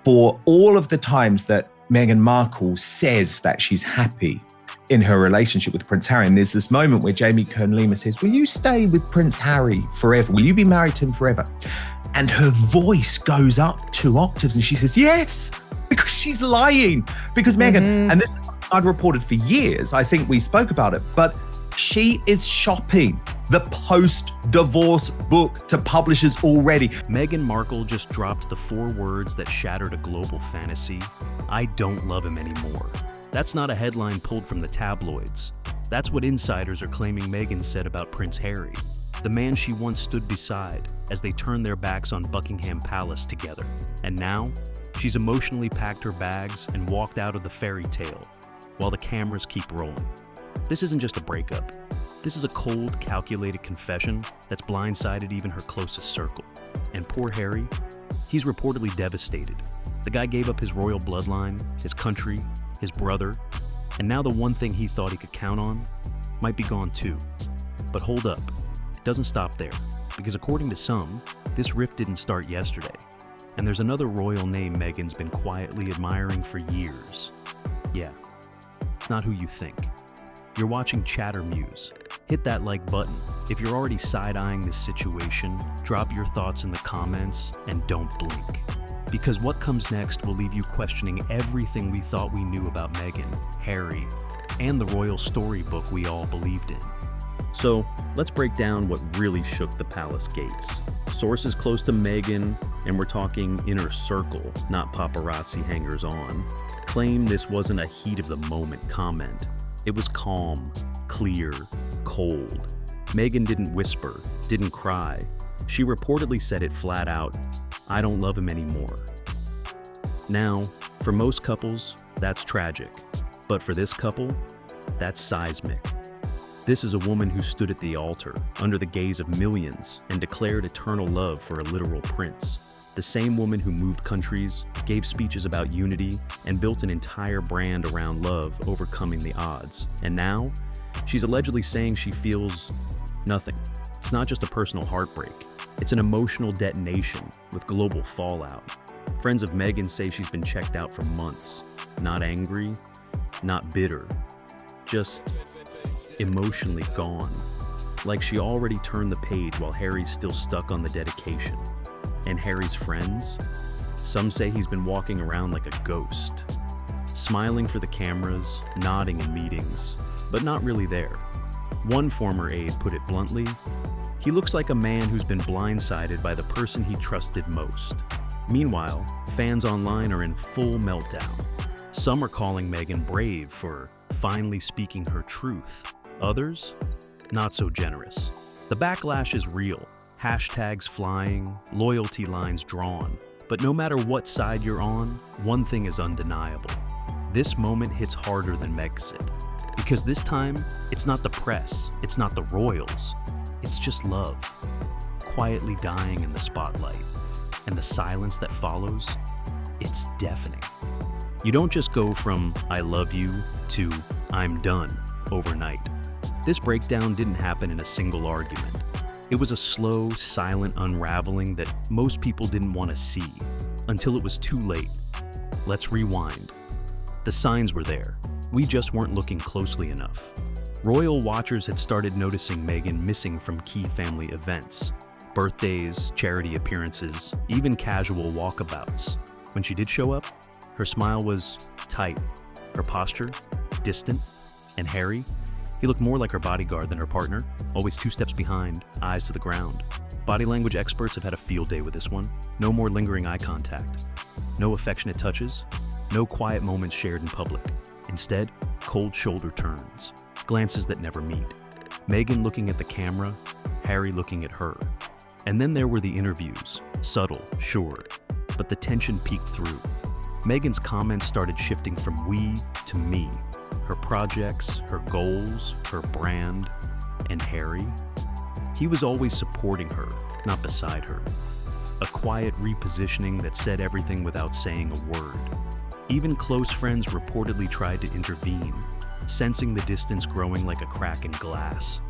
for all of the times that Meghan Markle says that she's happy in her relationship with Prince Harry. And there's this moment where Jamie Kern-Lima says, will you stay with Prince Harry forever? Will you be married to him forever? And her voice goes up 2 octaves and she says, yes, because she's lying. Because Meghan, and this is something I'd reported for years, I think we spoke about it, but she is shopping the post-divorce book to publishers already. Meghan Markle just dropped the 4 words that shattered a global fantasy. I don't love him anymore. That's not a headline pulled from the tabloids. That's what insiders are claiming Meghan said about Prince Harry, the man she once stood beside as they turned their backs on Buckingham Palace together. And now, she's emotionally packed her bags and walked out of the fairy tale while the cameras keep rolling. This isn't just a breakup. This is a cold, calculated confession that's blindsided even her closest circle. And poor Harry, he's reportedly devastated. The guy gave up his royal bloodline, his country, his brother, and now the one thing he thought he could count on might be gone too. But hold up, it doesn't stop there, because according to some, this rift didn't start yesterday. And there's another royal name Meghan's been quietly admiring for years. Yeah, it's not who you think. You're watching Chatter Muse. Hit that like button. If you're already side-eyeing this situation, drop your thoughts in the comments and don't blink. Because what comes next will leave you questioning everything we thought we knew about Meghan, Harry, and the royal storybook we all believed in. So, let's break down what really shook the palace gates. Sources close to Meghan, and we're talking inner circle, not paparazzi hangers-on, claim this wasn't a heat-of-the-moment comment. It was calm, clear, cold. Meghan didn't whisper, didn't cry. She reportedly said it flat out, I don't love him anymore. Now, for most couples, that's tragic. But for this couple, that's seismic. This is a woman who stood at the altar, under the gaze of millions, and declared eternal love for a literal prince. The same woman who moved countries, gave speeches about unity, and built an entire brand around love, overcoming the odds. And now, she's allegedly saying she feels nothing. It's not just a personal heartbreak. It's an emotional detonation with global fallout. Friends of Meghan say she's been checked out for months. Not angry, not bitter, just emotionally gone. Like she already turned the page while Harry's still stuck on the dedication. And Harry's friends? Some say he's been walking around like a ghost, smiling for the cameras, nodding in meetings, but not really there. One former aide put it bluntly, he looks like a man who's been blindsided by the person he trusted most. Meanwhile, fans online are in full meltdown. Some are calling Meghan brave for finally speaking her truth. Others, not so generous. The backlash is real. Hashtags flying, loyalty lines drawn. But no matter what side you're on, one thing is undeniable. This moment hits harder than Megxit. Because this time, it's not the press, it's not the royals. It's just love, quietly dying in the spotlight. And the silence that follows, it's deafening. You don't just go from I love you to I'm done overnight. This breakdown didn't happen in a single argument. It was a slow, silent unraveling that most people didn't want to see, until it was too late. Let's rewind. The signs were there. We just weren't looking closely enough. Royal watchers had started noticing Meghan missing from key family events. Birthdays, charity appearances, even casual walkabouts. When she did show up, her smile was tight, her posture distant, and Harry, he looked more like her bodyguard than her partner, always 2 steps behind, eyes to the ground. Body language experts have had a field day with this one. No more lingering eye contact. No affectionate touches. No quiet moments shared in public. Instead, cold shoulder turns. Glances that never meet. Meghan looking at the camera, Harry looking at her. And then there were the interviews. Subtle, sure. But the tension peeked through. Meghan's comments started shifting from we to me. Her projects, her goals, her brand, and Harry. He was always supporting her, not beside her. A quiet repositioning that said everything without saying a word. Even close friends reportedly tried to intervene, sensing the distance growing like a crack in glass.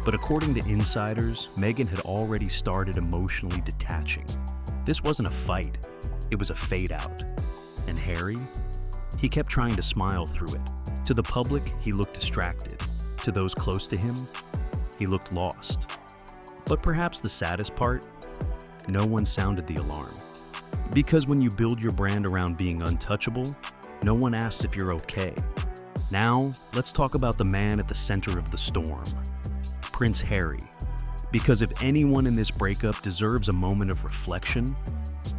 But according to insiders, Meghan had already started emotionally detaching. This wasn't a fight, it was a fade out. And Harry? He kept trying to smile through it. To the public, he looked distracted. To those close to him, he looked lost. But perhaps the saddest part, no one sounded the alarm. Because when you build your brand around being untouchable, no one asks if you're okay. Now, let's talk about the man at the center of the storm, Prince Harry. Because if anyone in this breakup deserves a moment of reflection,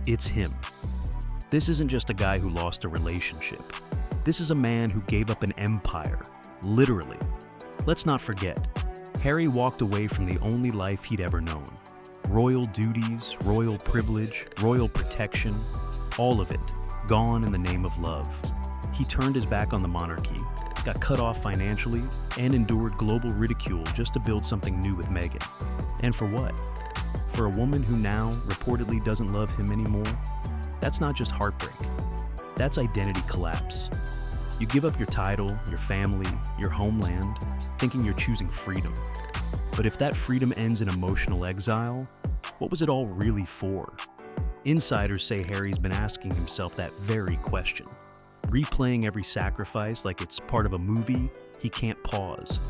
it's him. This isn't just a guy who lost a relationship. This is a man who gave up an empire, literally. Let's not forget, Harry walked away from the only life he'd ever known. Royal duties, royal privilege, royal protection, all of it, gone in the name of love. He turned his back on the monarchy, got cut off financially, and endured global ridicule just to build something new with Meghan. And for what? For a woman who now reportedly doesn't love him anymore? That's not just heartbreak. That's identity collapse. You give up your title, your family, your homeland, thinking you're choosing freedom. But if that freedom ends in emotional exile, what was it all really for? Insiders say Harry's been asking himself that very question, replaying every sacrifice like it's part of a movie he can't pause.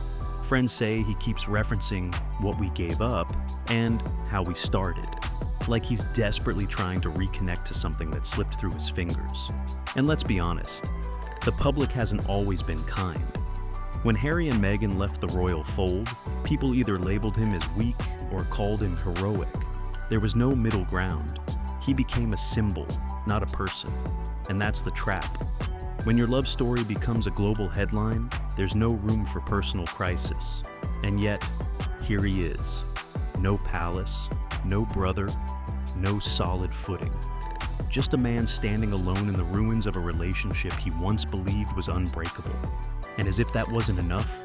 Friends say he keeps referencing what we gave up and how we started, like he's desperately trying to reconnect to something that slipped through his fingers. And let's be honest, the public hasn't always been kind. When Harry and Meghan left the royal fold, people either labeled him as weak or called him heroic. There was no middle ground. He became a symbol, not a person. And that's the trap. When your love story becomes a global headline, there's no room for personal crisis. And yet, here he is. No palace, no brother, no solid footing. Just a man standing alone in the ruins of a relationship he once believed was unbreakable. And as if that wasn't enough,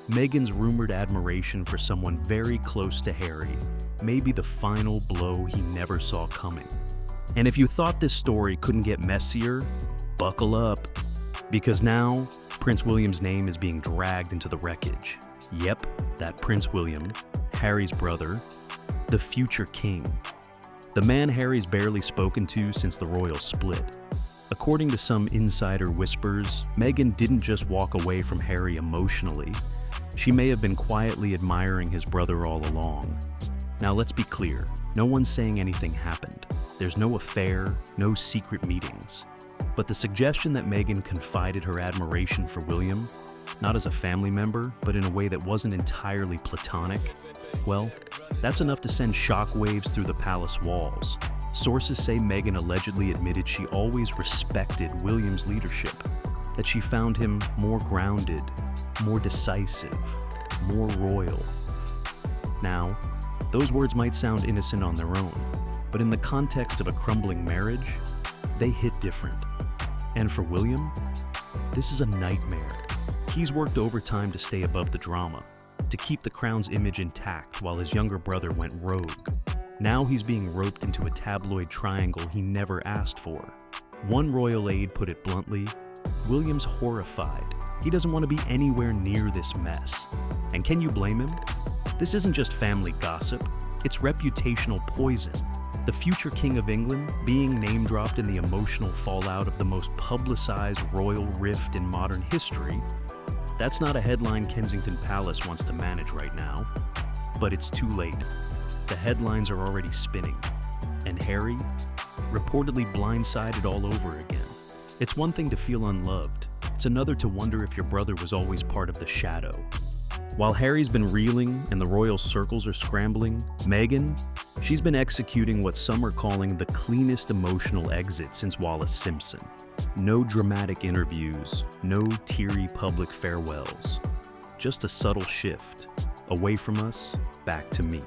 Meghan's rumored admiration for someone very close to Harry may be the final blow he never saw coming. And if you thought this story couldn't get messier, buckle up. Because now, Prince William's name is being dragged into the wreckage. Yep, that Prince William, Harry's brother, the future king. The man Harry's barely spoken to since the royal split. According to some insider whispers, Meghan didn't just walk away from Harry emotionally. She may have been quietly admiring his brother all along. Now let's be clear, no one's saying anything happened. There's no affair, no secret meetings. But the suggestion that Meghan confided her admiration for William, not as a family member, but in a way that wasn't entirely platonic, well, that's enough to send shockwaves through the palace walls. Sources say Meghan allegedly admitted she always respected William's leadership, that she found him more grounded, more decisive, more royal. Now, those words might sound innocent on their own, but in the context of a crumbling marriage, they hit different. And for William, this is a nightmare. He's worked overtime to stay above the drama, to keep the crown's image intact while his younger brother went rogue. Now he's being roped into a tabloid triangle he never asked for. One royal aide put it bluntly, William's horrified. He doesn't want to be anywhere near this mess. And can you blame him? This isn't just family gossip, it's reputational poison. The future King of England being name-dropped in the emotional fallout of the most publicized royal rift in modern history, that's not a headline Kensington Palace wants to manage right now. But it's too late. The headlines are already spinning. And Harry, reportedly blindsided all over again. It's one thing to feel unloved. It's another to wonder if your brother was always part of the shadow. While Harry's been reeling and the royal circles are scrambling, Meghan, she's been executing what some are calling the cleanest emotional exit since Wallace Simpson. No dramatic interviews, no teary public farewells. Just a subtle shift, away from us, back to me.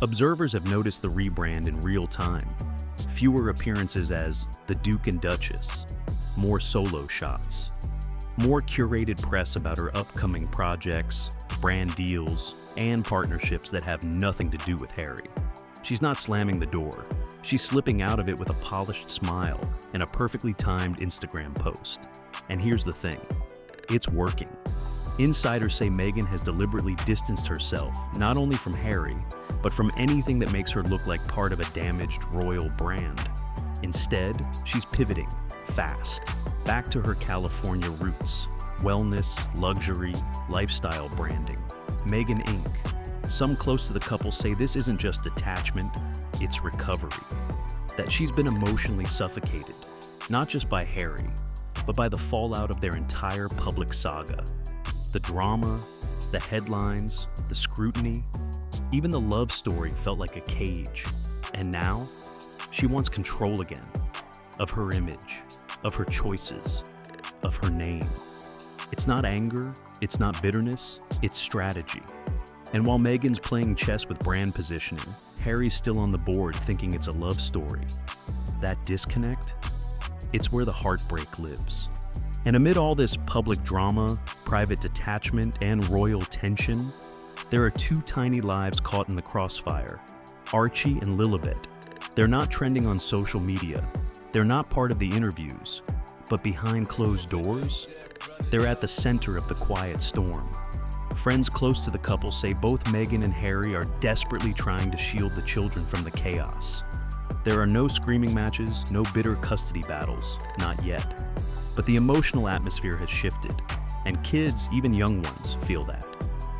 Observers have noticed the rebrand in real time. Fewer appearances as the Duke and Duchess, more solo shots, more curated press about her upcoming projects, brand deals, and partnerships that have nothing to do with Harry. She's not slamming the door. She's slipping out of it with a polished smile and a perfectly timed Instagram post. And here's the thing, it's working. Insiders say Meghan has deliberately distanced herself, not only from Harry, but from anything that makes her look like part of a damaged royal brand. Instead, she's pivoting, fast, back to her California roots. Wellness, luxury, lifestyle branding. Meghan Inc. Some close to the couple say this isn't just detachment, it's recovery. That she's been emotionally suffocated, not just by Harry, but by the fallout of their entire public saga. The drama, the headlines, the scrutiny, even the love story felt like a cage. And now, she wants control again, of her image, of her choices, of her name. It's not anger, it's not bitterness, it's strategy. And while Meghan's playing chess with brand positioning, Harry's still on the board thinking it's a love story. That disconnect? It's where the heartbreak lives. And amid all this public drama, private detachment, and royal tension, there are two tiny lives caught in the crossfire, Archie and Lilibet. They're not trending on social media. They're not part of the interviews. But behind closed doors, they're at the center of the quiet storm. Friends close to the couple say both Meghan and Harry are desperately trying to shield the children from the chaos. There are no screaming matches, no bitter custody battles, not yet. But the emotional atmosphere has shifted, and kids, even young ones, feel that.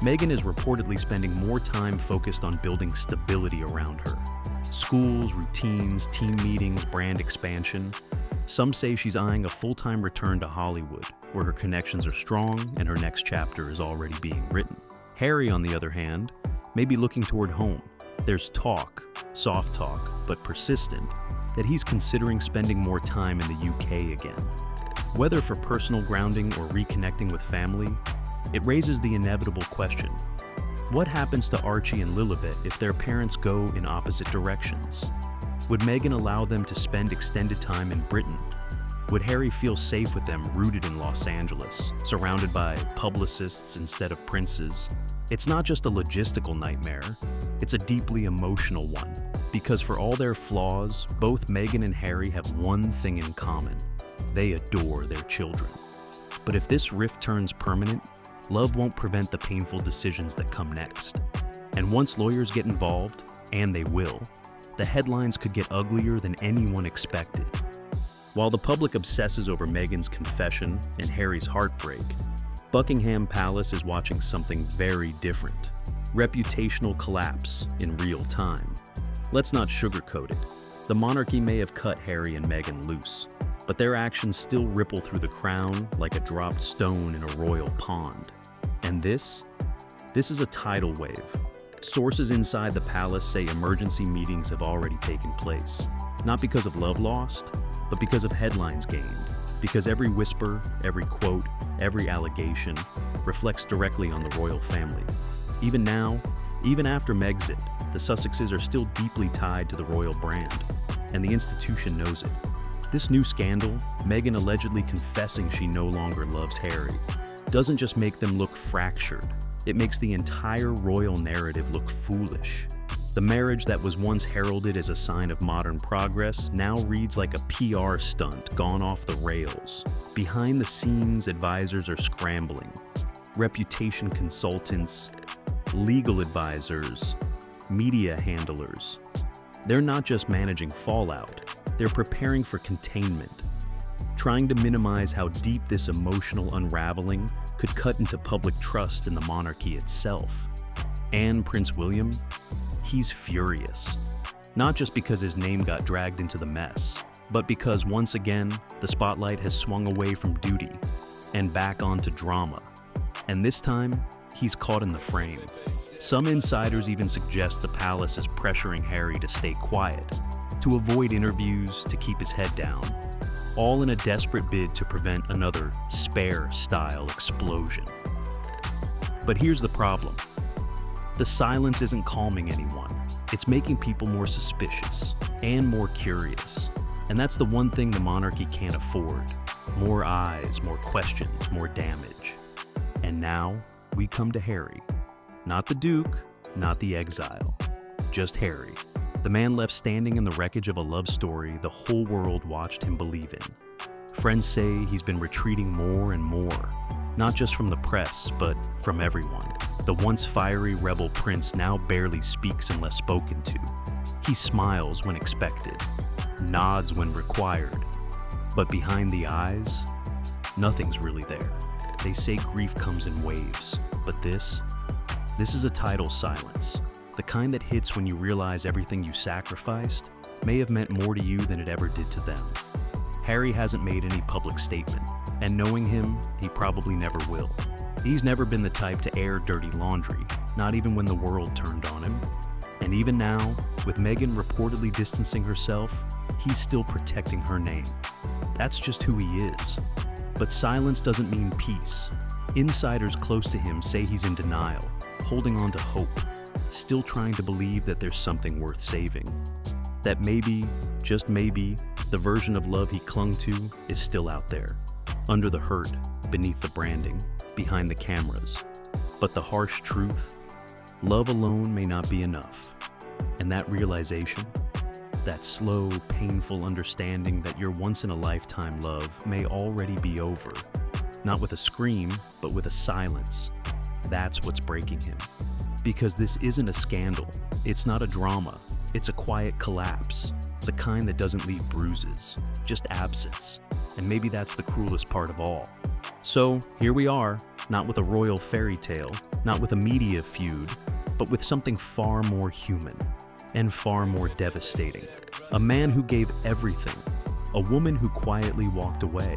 Meghan is reportedly spending more time focused on building stability around her. Schools, routines, team meetings, brand expansion. Some say she's eyeing a full-time return to Hollywood, where her connections are strong and her next chapter is already being written. Harry, on the other hand, may be looking toward home. There's talk, soft talk, but persistent, that he's considering spending more time in the UK again. Whether for personal grounding or reconnecting with family, it raises the inevitable question. What happens to Archie and Lilibet if their parents go in opposite directions? Would Meghan allow them to spend extended time in Britain? Would Harry feel safe with them rooted in Los Angeles, surrounded by publicists instead of princes? It's not just a logistical nightmare, it's a deeply emotional one. Because for all their flaws, both Meghan and Harry have one thing in common. They adore their children. But if this rift turns permanent, love won't prevent the painful decisions that come next. And once lawyers get involved, and they will, the headlines could get uglier than anyone expected. While the public obsesses over Meghan's confession and Harry's heartbreak, Buckingham Palace is watching something very different. Reputational collapse in real time. Let's not sugarcoat it. The monarchy may have cut Harry and Meghan loose, but their actions still ripple through the crown like a dropped stone in a royal pond. And this is a tidal wave. Sources inside the palace say emergency meetings have already taken place, not because of love lost, but because of headlines gained, because every whisper, every quote, every allegation reflects directly on the royal family. Even now, even after Megxit, the Sussexes are still deeply tied to the royal brand, and the institution knows it. This new scandal, Meghan allegedly confessing she no longer loves Harry, doesn't just make them look fractured, it makes the entire royal narrative look foolish. The marriage that was once heralded as a sign of modern progress now reads like a PR stunt gone off the rails. Behind the scenes, advisors are scrambling. Reputation consultants, legal advisors, media handlers. They're not just managing fallout, they're preparing for containment, trying to minimize how deep this emotional unraveling could cut into public trust in the monarchy itself. And Prince William? He's furious. Not just because his name got dragged into the mess, but because once again, the spotlight has swung away from duty and back onto drama. And this time, he's caught in the frame. Some insiders even suggest the palace is pressuring Harry to stay quiet, to avoid interviews, to keep his head down, all in a desperate bid to prevent another Spare-style explosion. But here's the problem. The silence isn't calming anyone. It's making people more suspicious and more curious. And that's the one thing the monarchy can't afford. More eyes, more questions, more damage. And now we come to Harry. Not the Duke, not the exile. Just Harry. The man left standing in the wreckage of a love story the whole world watched him believe in. Friends say he's been retreating more and more, not just from the press, but from everyone. The once fiery rebel prince now barely speaks unless spoken to. He smiles when expected, nods when required. But behind the eyes, nothing's really there. They say grief comes in waves, but this is a tidal silence. The kind that hits when you realize everything you sacrificed may have meant more to you than it ever did to them. Harry hasn't made any public statement, and knowing him, he probably never will. He's never been the type to air dirty laundry, not even when the world turned on him. And even now, with Meghan reportedly distancing herself, he's still protecting her name. That's just who he is. But silence doesn't mean peace. Insiders close to him say he's in denial, holding on to hope, still trying to believe that there's something worth saving. That maybe, just maybe, the version of love he clung to is still out there, under the hurt, beneath the branding, behind the cameras. But the harsh truth, love alone may not be enough. And that realization, that slow, painful understanding that your once-in-a-lifetime love may already be over, not with a scream, but with a silence, that's what's breaking him. Because this isn't a scandal, it's not a drama, it's a quiet collapse, the kind that doesn't leave bruises, just absence. And maybe that's the cruelest part of all. So here we are, not with a royal fairy tale, not with a media feud, but with something far more human and far more devastating. A man who gave everything, a woman who quietly walked away,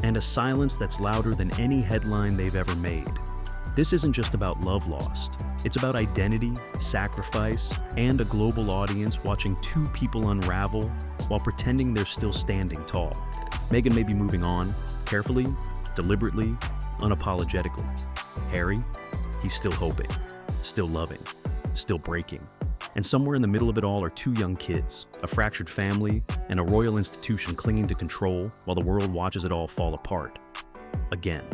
and a silence that's louder than any headline they've ever made. This isn't just about love lost. It's about identity, sacrifice, and a global audience watching two people unravel while pretending they're still standing tall. Meghan may be moving on, carefully, deliberately, unapologetically. Harry, he's still hoping, still loving, still breaking. And somewhere in the middle of it all are two young kids, a fractured family, and a royal institution clinging to control while the world watches it all fall apart. Again.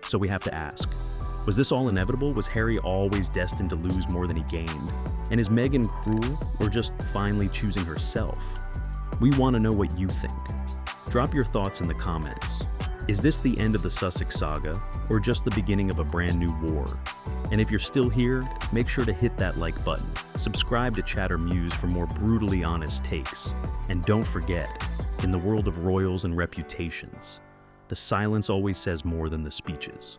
So we have to ask, was this all inevitable? Was Harry always destined to lose more than he gained? And is Meghan cruel or just finally choosing herself? We want to know what you think. Drop your thoughts in the comments. Is this the end of the Sussex saga or just the beginning of a brand new war? And if you're still here, make sure to hit that like button. Subscribe to Chatter Muse for more brutally honest takes. And don't forget, in the world of royals and reputations, the silence always says more than the speeches.